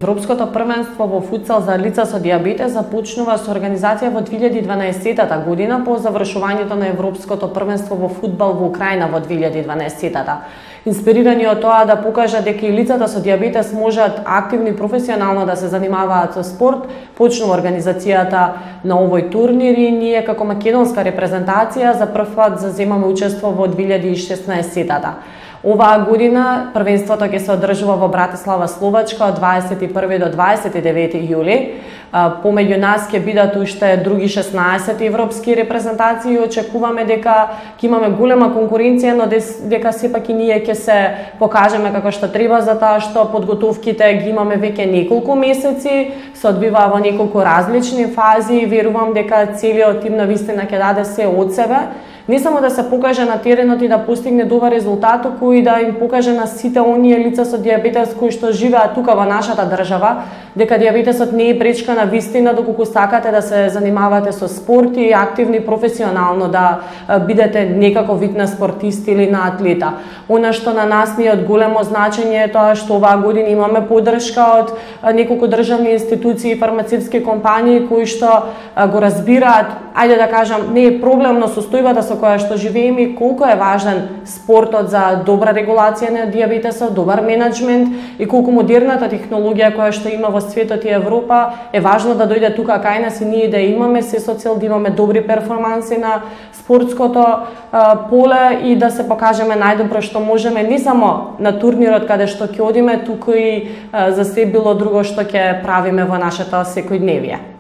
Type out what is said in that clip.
Европското првенство во футсал за лица со дијабетес започнува со организација во 2012 година по завршувањето на Европското првенство во фудбал во Украина во 2012. Инспирирани од тоа да покажат дека и лицата со дијабетес можат активно и професионално да се занимаваат со спорт, почнува организацијата на овој турнир и ние како македонска репрезентација за прв пат заземаме учество во 2016. Оваа година првенството ќе се одржува во Братислава, Словачка од 21 до 29 јули. Помеѓу нас ќе бидат уште други 16 европски репрезентации и очекуваме дека ќе имаме голема конкуренција, но дека сепак и ние ќе се покажеме како што треба, затоа што подготовките ги имаме веќе неколку месеци, се одвива во неколку различни фази и верувам дека целиот тим на вистина ќе даде се од себе. Не само да се покаже на теренот и да постигне добар резултат, туку и да им покаже на сите оние лица со дијабетес кои што живеат тука во нашата држава, дека дијабетесот не е пречка на вистина, доколку сакате да се занимавате со спорт и активни професионално да бидете некако вид на спортист или на атлета. Она што на нас ни е од големо значење е тоа што оваа година имаме поддршка од неколку државни институции и фармацевтски компании кои што го разбираат, ајде да кажам, не е проблемно состојбата со која што живееме и колку е важен спортот за добра регулација на дијабетесот, добар менеджмент и колку модерната технологија која што има во светот и Европа е важно да дојде тука кај нас и ние да имаме се со цел да имаме добри перформанси на спортското поле и да се покажеме најдобро што можеме не само на турнирот каде што ќе одиме, туку и за се било друго што ќе правиме во нашето секојдневие.